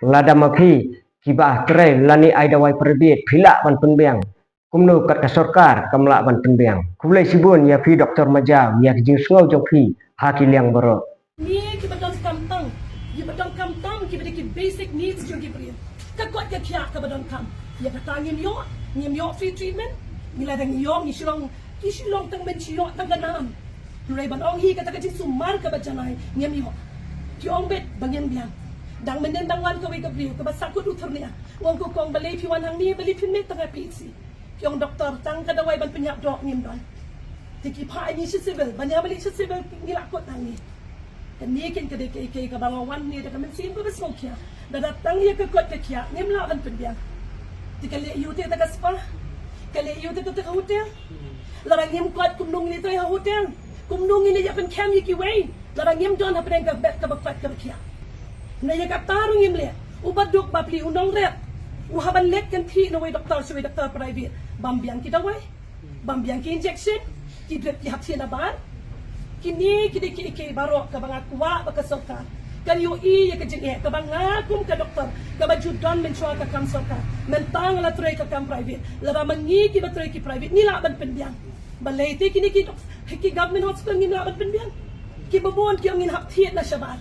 lada mafi kibah kere lani aidawai perbit phila ban penbiang kumnu kat kasorkar kamla ban penbiang kulai sibun ya fi doktor maja ya jing sngau jong fi hakiliang baro ni kibadang kampang kibadang kampang kibadiki basic needs jong kibri kakot ka kya kabadang kam ya katangin yo free treatment niladang yo ni silong tang ben chilo tang ganam Ray ban ong hi kata kajing sumar ka bajanay ngem yo ki ong bet bangyan biang dang menen dang wan ka we ka bri ka basakut uthar niya ngong ko kong balay piwan hang ni bali pin met tang PC ki ong doktor tang ka dawai ban penyak dok ngem don tiki pa ni civil banya bali civil ngilakot nang ni kan ni ken ka de ke ka bangawan ni da kamen sim ba basong kya da datang ya ka kot ka kya ngem la ban penbiang tikale yu te ta ka spa kale yu te ta hotel larang ngem kot kumnong ni to ya hotel kumnong ini ya pen kem yiki way larang ngem don hapren ka bet ka bakwat ka kya na ya ka tarung ngem le ubaduk bapli unong rep uhaban let kan thi no way doktor so doktor private bambiang kita way bambiang ki injection ki drip ki hapsi na ban kini ki baro ka banga kuwa ba ka sokar kan yu i ya ka jing ka banga kum ka doktor ka ba judon men chwa ka kam sokar men tang la tre ka kam private la mangi ki ba tre ki private ni la ban penbiang balay ti kini ki government hospital ngin laban penbiang ki babon ki ngin hak thiet na shabar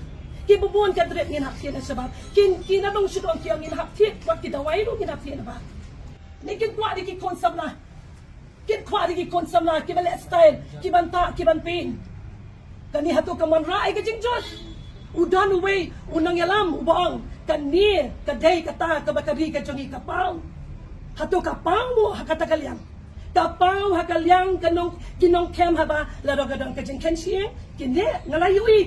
ki babon ka drep ngin hak thiet na shabar kin na dong shudong ki ngin hak thiet wat ki dawai ru ngin hak thiet na ba lekin kwa di ki konsam na ki bale style ki banta ki ban pain kani hatu ka man rai ka jingjot udan away unang yalam ubang kani kadai kata ka bakari ka jongi ka pang hatu ka pang mo hakata kalyang tapau hakalyang kinong kem haba laro gadang kajing kensie kine ngalayui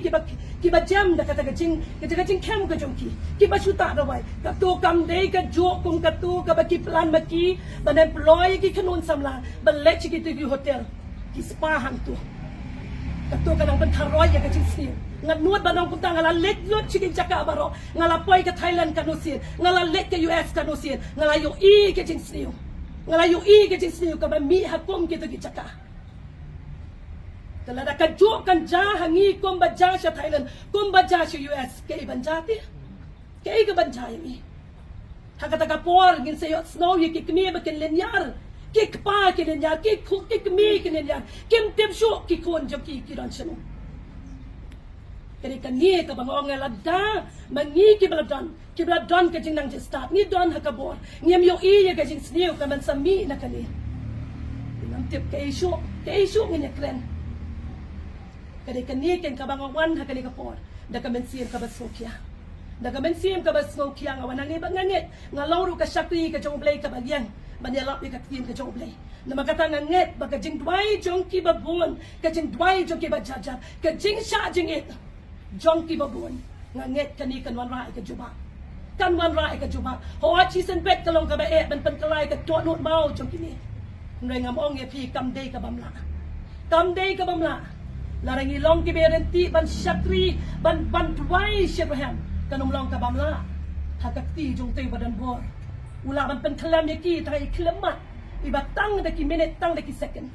kiba jam da kata kajing kem ka jongki kiba suta rawai ka to kam dei ka jo kum ka tu ka baki plan maki ban employ ki kanun samla ban lech ki tu hotel ki spa hang tu ka to ka nang ban tharoi ya kajing si ngat nuat banong kutang ngala let lot chikin chaka baro ngala poi ka Thailand ka nusin ngala let ka US ka nusin ngala yo i kajing si ngalayo i ke jinsi ka ba mi hakom kita gicaka talada ka jo kan ja hangi kom ba ja sa Thailand kom ba ja sa US ke ban jati ke ka ban ja mi hakata ka por gin se snow ye ki kmi ba ken lenyar ki pa ki lenyar ki khu ki kmi ki lenyar kim tem shu ki kon jab ki ran chano kani kan ni ka bang ong la da mangi ki bladon ka jing nang start ni don hakabor ngem yo i ye ka jing sniu ka man sami na kani nam tip ka isu ngene kren kani kan ni ken ka bang wan hakani ka por da ka men sim ka basokya ngawan ngi ba nganget ngalauru ka shakri ka jong blay ka bagyang banyalap ni ka tim ka jong blay na makata nganget ba ka jing dwai jong ki babon ka jing dwai jong ki ba jaja ka jing sha jing it jong ki babon nganget kani kan wan rai ka juba ho chi sen pet ka long ka ba e ban pan kalai ka to nut mau jong kini ngai ngam ong ye phi kam dei ka bamla larangi long ki berenti ban shakri ban dwai shebraham kanum long ka bamla hakakti jong tei badan bor ula ban pan kalam ye ki tai klemat iba tang da ki minute tang da ki second